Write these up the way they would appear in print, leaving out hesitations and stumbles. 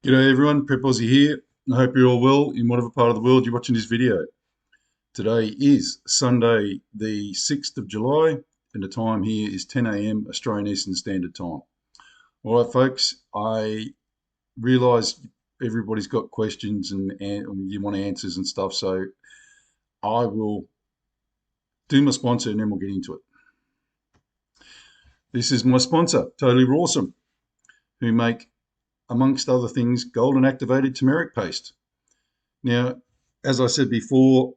G'day everyone, Prep Aussie here. I hope you're all well in whatever part of the world you're watching this video. Today is Sunday the 6th of July and the time here is 10 a.m. Australian Eastern Standard Time. All right folks, I realise everybody's got questions and you want answers and stuff, so I will do my sponsor and then we'll get into it. This is my sponsor, Totally Rawsome, who make, amongst other things, golden activated turmeric paste. Now, as I said before,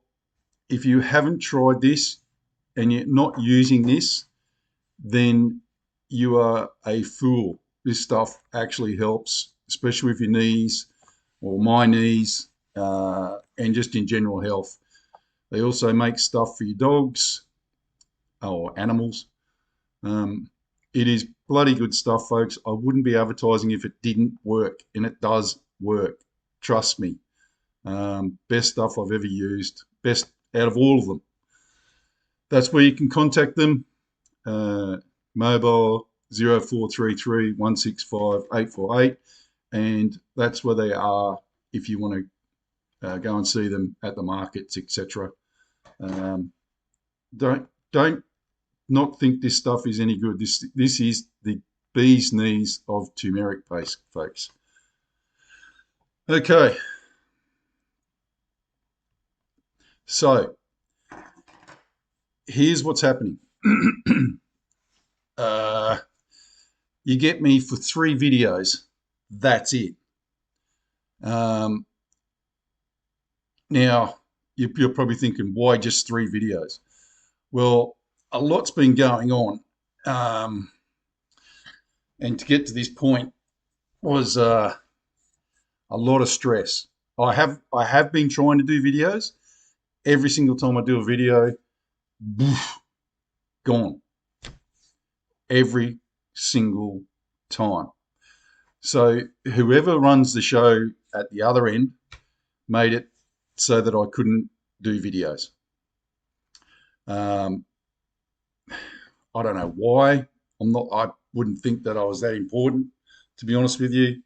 if you haven't tried this and you're not using this, then you are a fool. This stuff actually helps, especially with your knees or my knees, and just in general health. They also make stuff for your dogs or animals. It is bloody good stuff, folks. I wouldn't be advertising if it didn't work, and it does work. Trust me. Best stuff I've ever used. Best out of all of them. That's where you can contact them. Mobile 0433 165 848, and that's where they are if you want to go and see them at the markets, etc. Don't not think this stuff is any good. This is the bee's knees of turmeric paste, folks. Okay, so here's what's happening. You get me for 3 videos. That's it. Now, you're probably thinking, why just 3 videos? Well, a lot's been going on. And to get to this point was a lot of stress. I have been trying to do videos. Every single time I do a video, poof, gone. Every single time. So whoever runs the show at the other end made it so that I couldn't do videos. I don't know why. I wouldn't think that I was that important, to be honest with you.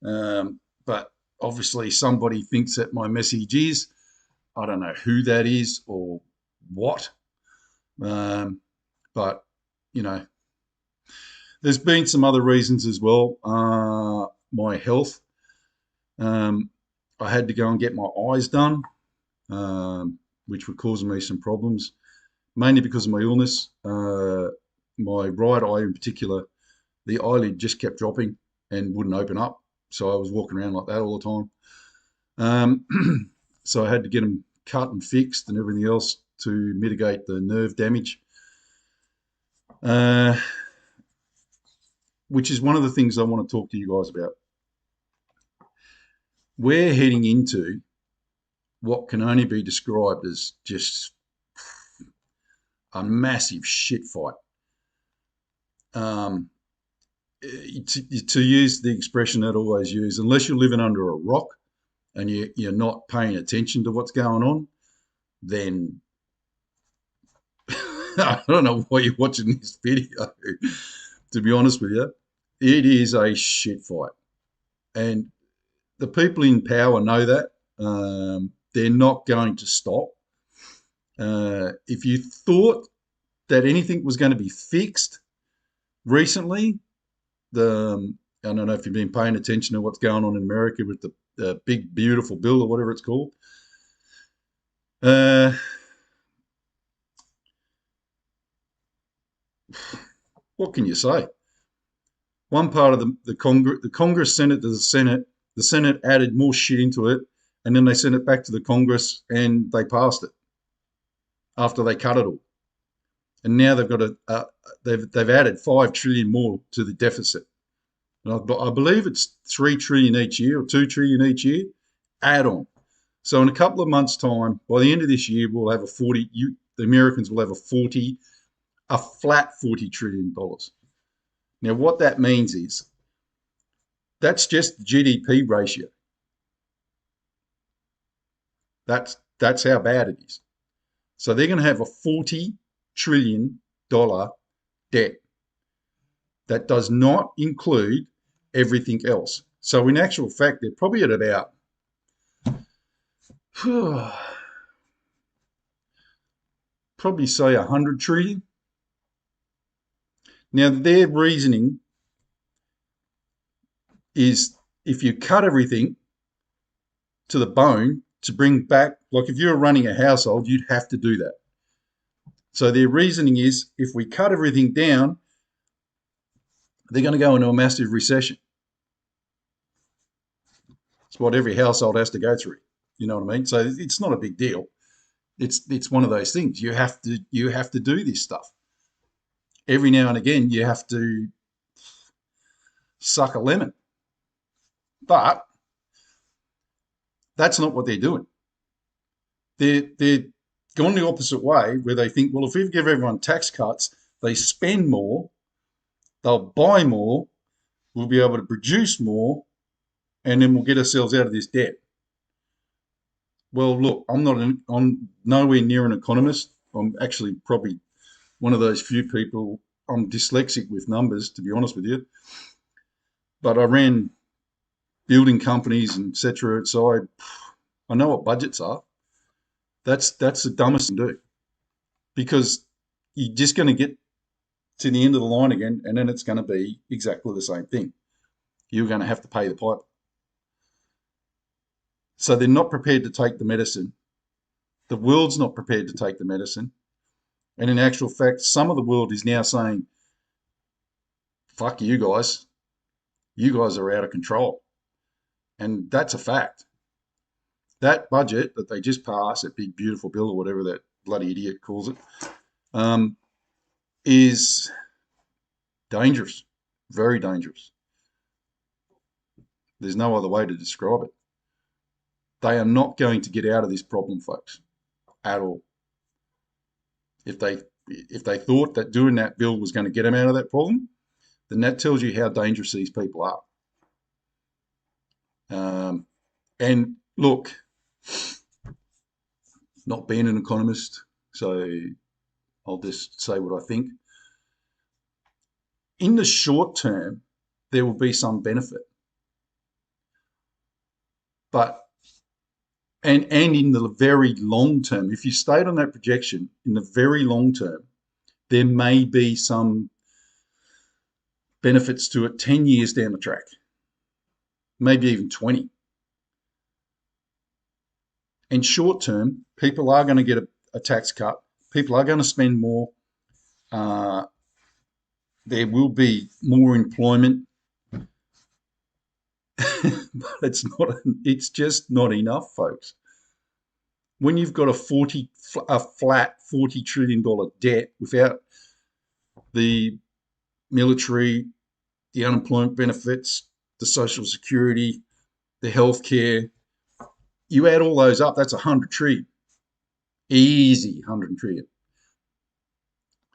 But obviously somebody thinks that my message is. I don't know who that is or what. But, you know, there's been some other reasons as well. My health. I had to go and get my eyes done, which were causing me some problems, mainly because of my illness. My right eye in particular, the eyelid just kept dropping and wouldn't open up. So I was walking around like that all the time. So I had to get them cut and fixed and everything else to mitigate the nerve damage. Which is one of the things I want to talk to you guys about. We're heading into what can only be described as just a massive shit fight. To use the expression that I always use, unless you're living under a rock and you're not paying attention to what's going on, then I don't know why you're watching this video, to be honest with you. It is a shit fight. And the people in power know that. They're not going to stop. If you thought that anything was going to be fixed recently, I don't know if you've been paying attention to what's going on in America with the big beautiful bill or whatever it's called. What can you say? One part of the Congress sent it to the Senate added more shit into it, and then they sent it back to the Congress and they passed it after they cut it all. And now they've got they've added 5 trillion more to the deficit. And I believe it's 3 trillion each year or 2 trillion each year add on. So in a couple of months' time, by the end of this year, we'll have the Americans will have a flat $40 trillion. Now, what that means is that's just the GDP ratio. That's how bad it is. So they're going to have a $40 trillion debt. That does not include everything else. So in actual fact, they're probably at about probably say 100 trillion. Now their reasoning is if you cut everything to the bone to bring back, like if you're running a household, you'd have to do that. So their reasoning is if we cut everything down, they're going to go into a massive recession. It's what every household has to go through. You know what I mean? So it's not a big deal. It's one of those things. You have to do this stuff. Every now and again, you have to suck a lemon. But that's not what they're doing. They're going the opposite way, where they think, well, if we give everyone tax cuts, they spend more, they'll buy more, we'll be able to produce more, and then we'll get ourselves out of this debt. Well, look, I'm nowhere near an economist. I'm actually probably one of those few people. I'm dyslexic with numbers, to be honest with you. But I ran building companies and etc. So I know what budgets are. That's the dumbest thing to do, because you're just going to get to the end of the line again, and then it's going to be exactly the same thing. You're going to have to pay the piper. So they're not prepared to take the medicine. The world's not prepared to take the medicine. And in actual fact, some of the world is now saying, fuck you guys. You guys are out of control. And that's a fact. That budget that they just passed, that big beautiful bill or whatever that bloody idiot calls it, is dangerous, very dangerous. There's no other way to describe it. They are not going to get out of this problem, folks, at all. If they thought that doing that bill was going to get them out of that problem, then that tells you how dangerous these people are. And look, not being an economist, so I'll just say what I think. In the short term, there will be some benefit. But and in the very long term, if you stayed on that projection, in the very long term, there may be some benefits to it 10 years down the track, maybe even 20. And short term, people are going to get a tax cut. People are going to spend more. There will be more employment. But it's just not enough, folks. When you've got a flat $40 trillion debt without the military, the unemployment benefits, the social security, the healthcare, you add all those up, that's 100 trillion. Easy 100 trillion.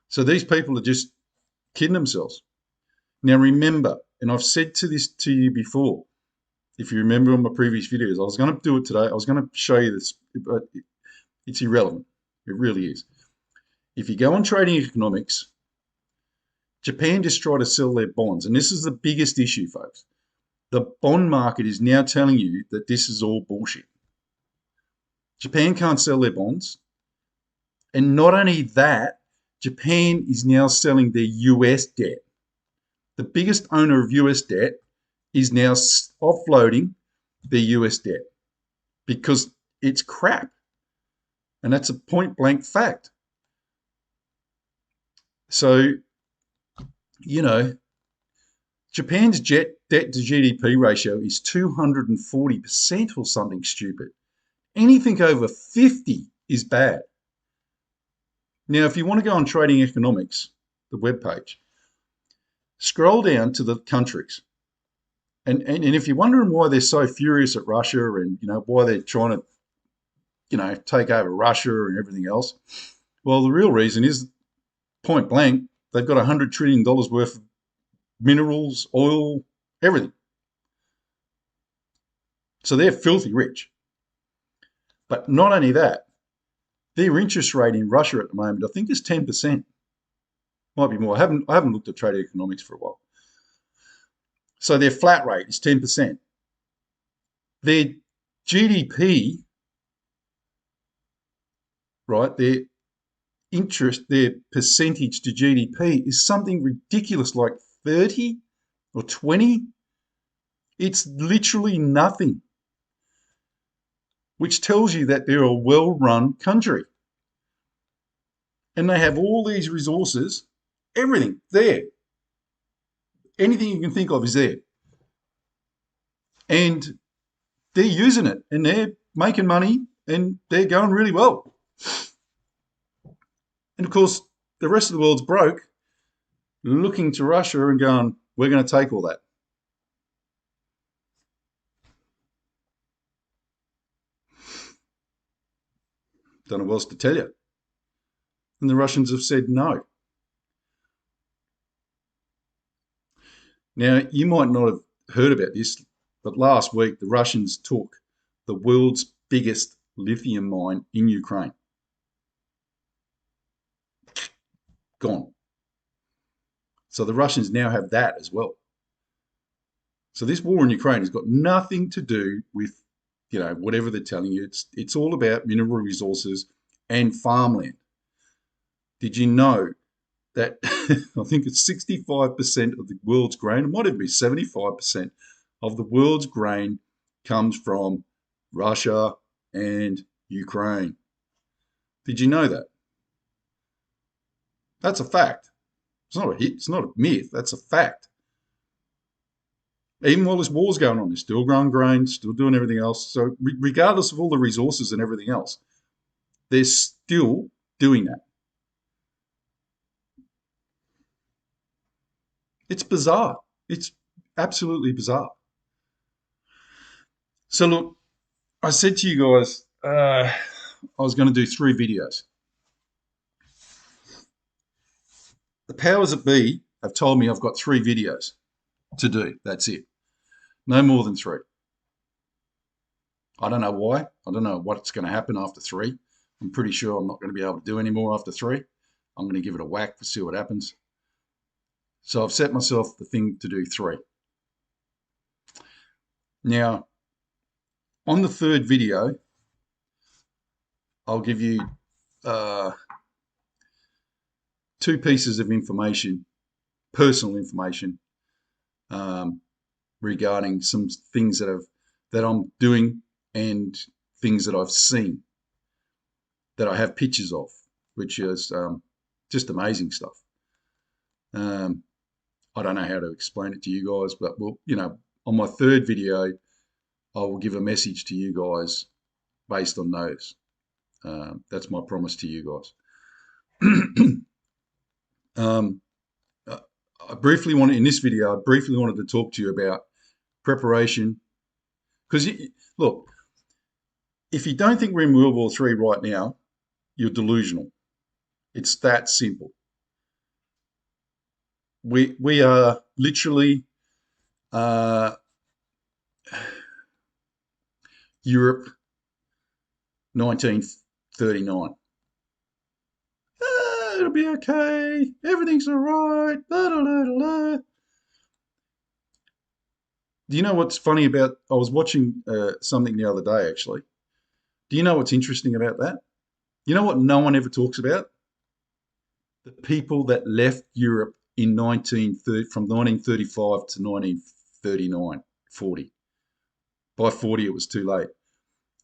So these people are just kidding themselves. Now remember, and I've said this to you before, if you remember on my previous videos, I was going to do it today. I was going to show you this, but it's irrelevant. It really is. If you go on trading economics, Japan just tried to sell their bonds, and this is the biggest issue, folks. The bond market is now telling you that this is all bullshit. Japan can't sell their bonds. And not only that, Japan is now selling their US debt. The biggest owner of US debt is now offloading their US debt because it's crap. And that's a point blank fact. So, you know, Japan's debt to GDP ratio is 240% or something stupid. Anything over 50 is bad. Now, if you want to go on Trading Economics, the webpage, scroll down to the countries. And if you're wondering why they're so furious at Russia and, you know, why they're trying to, you know, take over Russia and everything else, well, the real reason is point blank, they've got $100 trillion worth of minerals, oil, everything. So they're filthy rich. But not only that, their interest rate in Russia at the moment, I think, is 10%. Might be more. I haven't looked at trade economics for a while. So their flat rate is 10%. Their GDP, right, their interest, their percentage to GDP is something ridiculous like 30 or 20. It's literally nothing, which tells you that they're a well-run country. And they have all these resources, everything there. Anything you can think of is there. And they're using it and they're making money and they're going really well. And of course, the rest of the world's broke, looking to Russia and going, we're going to take all that. Don't know what else to tell you. And the Russians have said no. Now, you might not have heard about this, but last week the Russians took the world's biggest lithium mine in Ukraine. Gone. So the Russians now have that as well. So this war in Ukraine has got nothing to do with, whatever they're telling you. It's all about mineral resources and farmland. Did you know that I think it's 65% of the world's grain, it might even be 75% of the world's grain comes from Russia and Ukraine. Did you know that? That's a fact. It's not a myth, that's a fact. Even while this war's going on, they're still growing grain, still doing everything else. So regardless of all the resources and everything else, they're still doing that. It's bizarre. It's absolutely bizarre. So look, I said to you guys, I was going to do 3 videos. The powers that be have told me I've got 3 videos to do. That's it. No more than 3. I don't know why. I don't know what's going to happen after 3. I'm pretty sure I'm not going to be able to do any more after 3. I'm going to give it a whack to see what happens. So I've set myself the thing to do 3. Now, on the 3rd video, I'll give you 2 pieces of information, personal information, regarding some things that I'm doing and things that I've seen that I have pictures of, which is just amazing stuff. I don't know how to explain it to you guys, but on my 3rd video, I will give a message to you guys based on those. That's my promise to you guys. In this video, I briefly wanted to talk to you about preparation. Because, look, if you don't think we're in World War III right now, you're delusional. It's that simple. We are literally Europe 1939. It'll be okay. Everything's all right. Blah, blah, blah, blah. Do you know what's funny about? I was watching something the other day, actually. Do you know what's interesting about that? You know what no one ever talks about? The people that left Europe in from 1935 to 1939, 40. By 40, it was too late.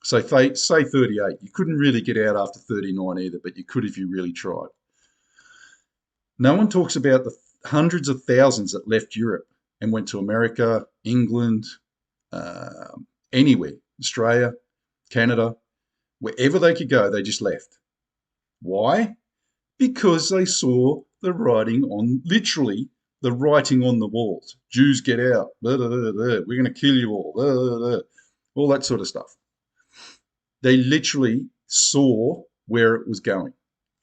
So say 38. You couldn't really get out after 39 either, but you could if you really tried. No one talks about the hundreds of thousands that left Europe and went to America, England, anywhere, Australia, Canada, wherever they could go, they just left. Why? Because they saw the writing on, literally, the writing on the walls. Jews get out. Blah, blah, blah, blah. We're going to kill you all. Blah, blah, blah. All that sort of stuff. They literally saw where it was going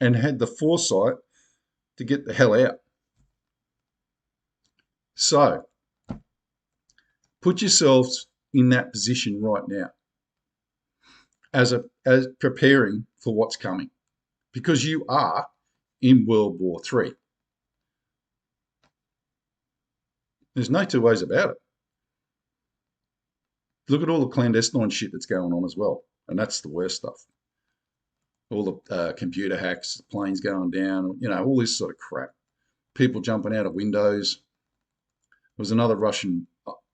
and had the foresight to get the hell out. So, put yourselves in that position right now as preparing for what's coming, because you are in World War III. There's no 2 ways about it. Look at all the clandestine shit that's going on as well, and that's the worst stuff. All the computer hacks, planes going down, all this sort of crap. People jumping out of windows. There was another Russian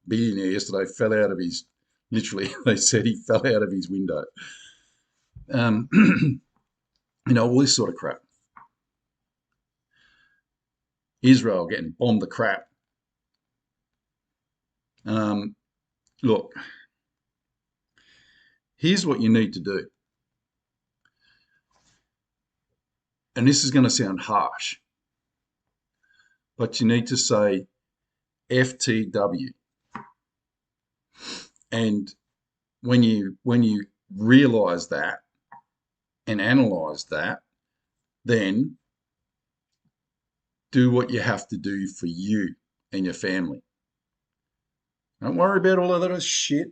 billionaire yesterday fell out of his. Literally, they said he fell out of his window. Um, all this sort of crap. Israel getting bombed the crap. Look, here's what you need to do. And this is going to sound harsh, but you need to say FTW. And when you realize that and analyze that, then do what you have to do for you and your family. Don't worry about all of that shit.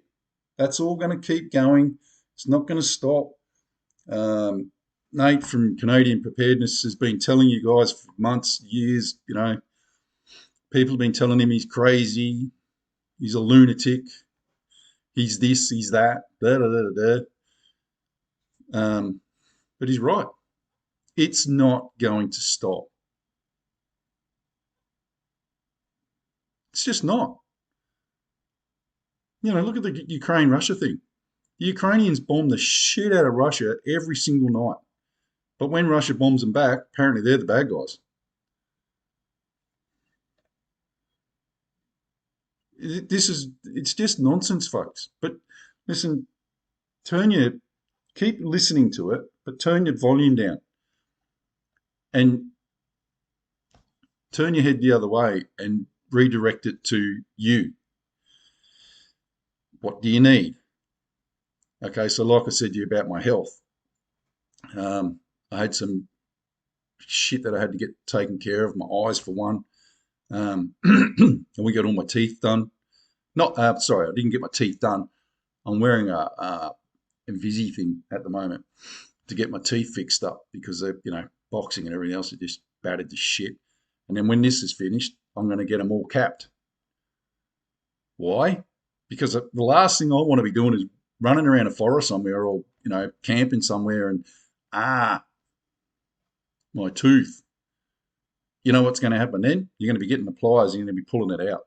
That's all going to keep going. It's not going to stop. Nate from Canadian Preparedness has been telling you guys for months, years, people have been telling him he's crazy, he's a lunatic, he's this, he's that, da da da da. But he's right. It's not going to stop. It's just not. Look at the Ukraine-Russia thing. The Ukrainians bomb the shit out of Russia every single night. But when Russia bombs them back, apparently they're the bad guys. It's just nonsense, folks. But listen, keep listening to it, but turn your volume down. And turn your head the other way and redirect it to you. What do you need? Okay, so like I said to you about my health, I had some shit that I had to get taken care of, my eyes for one, and we got all my teeth done. Sorry, I didn't get my teeth done. I'm wearing a Invisi thing at the moment to get my teeth fixed up because boxing and everything else are just battered to shit. And then when this is finished, I'm going to get them all capped. Why? Because the last thing I want to be doing is running around a forest somewhere or, camping somewhere and, my tooth. You know what's going to happen then? You're going to be getting the pliers, you're going to be pulling it out.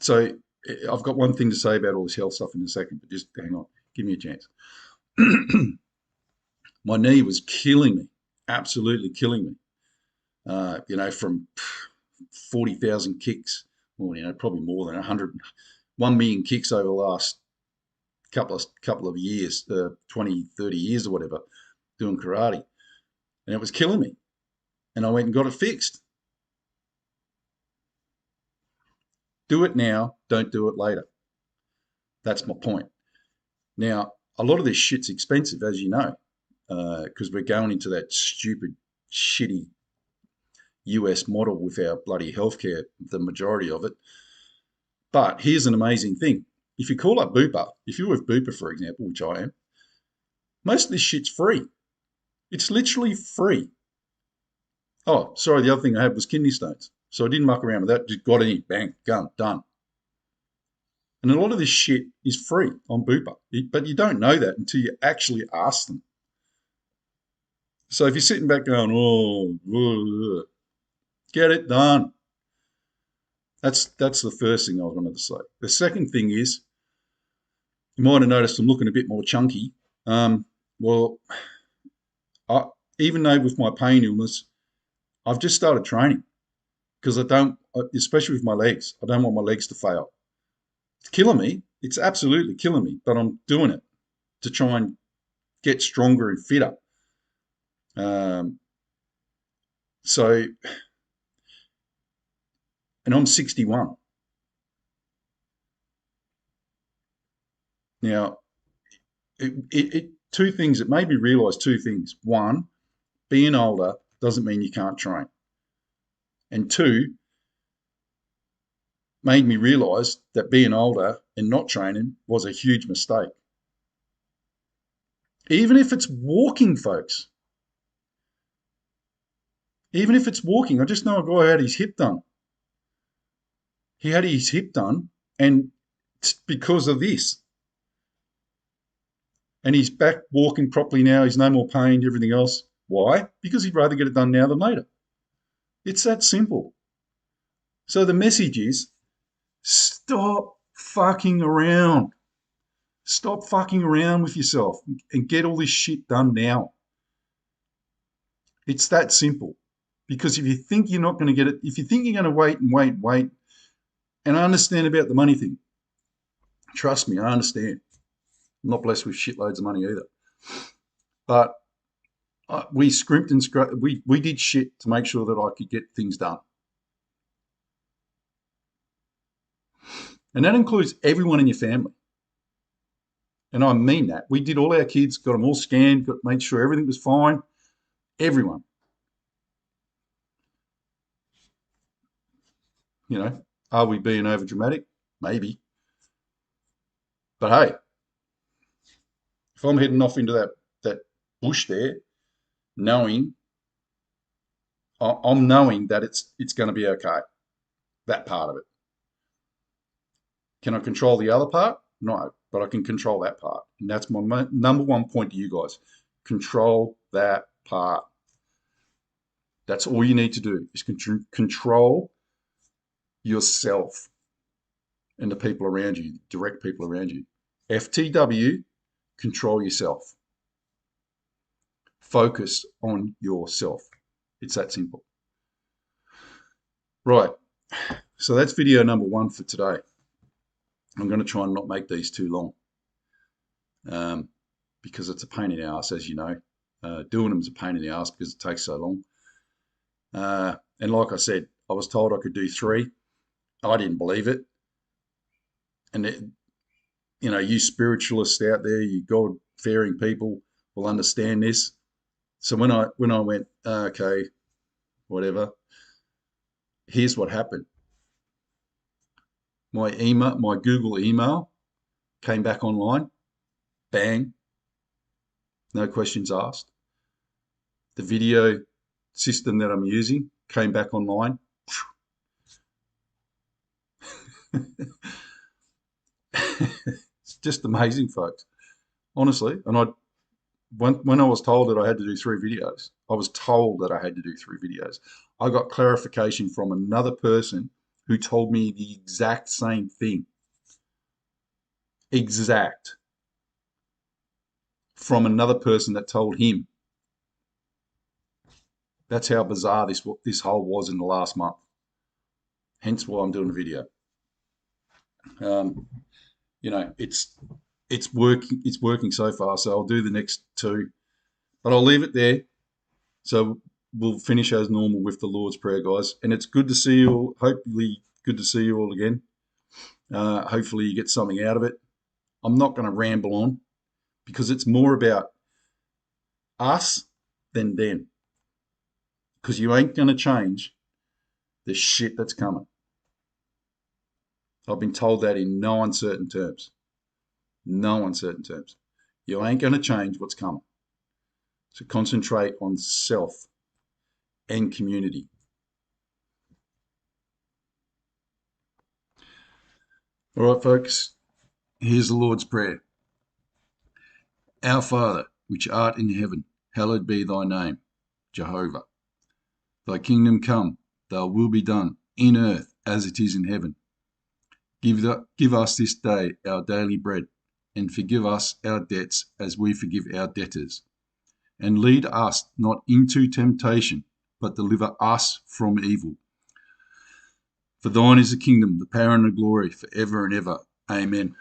So I've got one thing to say about all this health stuff in a second, but just hang on, give me a chance. My knee was killing me, absolutely killing me. From 40,000 kicks, well, probably more than 1 million kicks over the last couple of years, 20, 30 years or whatever, doing karate. And it was killing me. And I went and got it fixed. Do it now, don't do it later. That's my point. Now, a lot of this shit's expensive, as you know, because we're going into that stupid, shitty US model with our bloody healthcare, the majority of it. But here's an amazing thing. If you call up Bupa, if you're with Bupa, for example, which I am, most of this shit's free. It's literally free. Oh, sorry, the other thing I had was kidney stones. So I didn't muck around with that, just got it in, bang, gun, done. And a lot of this shit is free on Bupa, but you don't know that until you actually ask them. So if you're sitting back going, oh, get it done. That's the first thing I wanted to say. The second thing is, you might have noticed I'm looking a bit more chunky. Even though with my pain illness, I've just started training because I don't, especially with my legs, I don't want my legs to fail. It's killing me. It's absolutely killing me, but I'm doing it to try and get stronger and fitter. And I'm 61. Now, two things, it made me realise two things. One, being older doesn't mean you can't train. And two, made me realise that being older and not training was a huge mistake. Even if it's walking, folks. Even if it's walking, I just know a guy had his hip done. He had his hip done, and it's because of this. And he's back walking properly now. He's no more pain, everything else. Why? Because he'd rather get it done now than later. It's that simple. So the message is stop fucking around. Stop fucking around with yourself and get all this shit done now. It's that simple. Because if you think you're not going to get it, if you think you're going to wait and wait and wait, and I understand about the money thing. Trust me, I understand. I'm not blessed with shitloads of money either. But we scrimped and we did shit to make sure that I could get things done. And that includes everyone in your family. And I mean that. We did all our kids, got them all scanned, made sure everything was fine. Everyone. You know, are we being over dramatic? Maybe. But hey, if I'm heading off into that bush there, knowing I'm knowing that it's going to be okay. That part of it. Can I control the other part? No, but I can control that part. And that's my number one point to you guys. Control that part. That's all you need to do is control yourself and the people around you, direct people around you. FTW, control yourself. Focus on yourself. It's that simple. Right. So that's video number 1 for today. I'm going to try and not make these too long because it's a pain in the ass, as you know. Doing them is a pain in the ass because it takes so long. And like I said, I was told I could do 3. I didn't believe it. And, you spiritualists out there, you God-fearing people will understand this. So when I went, okay, whatever, here's what happened. My Google email came back online. Bang. No questions asked. The video system that I'm using came back online. It's just amazing, folks. Honestly. And when I was told that I had to do 3 videos, I was told that I had to do 3 videos. I got clarification from another person who told me the exact same thing. Exact. From another person that told him. That's how bizarre this whole was in the last month. Hence why I'm doing a video. It's working. It's working so far. So I'll do the next 2, but I'll leave it there. So we'll finish as normal with the Lord's Prayer, guys. And it's good to see you all. Hopefully, good to see you all again. Hopefully, you get something out of it. I'm not going to ramble on because it's more about us than them. Because you ain't going to change the shit that's coming. I've been told that in no uncertain terms. No uncertain terms. You ain't going to change what's coming. So concentrate on self and community. All right, folks, here's the Lord's Prayer. Our Father, which art in heaven, hallowed be thy name, Jehovah. Thy kingdom come, thy will be done, in earth as it is in heaven. Give us this day our daily bread, and forgive us our debts as we forgive our debtors. And lead us not into temptation, but deliver us from evil. For thine is the kingdom, the power, and the glory, for ever and ever. Amen.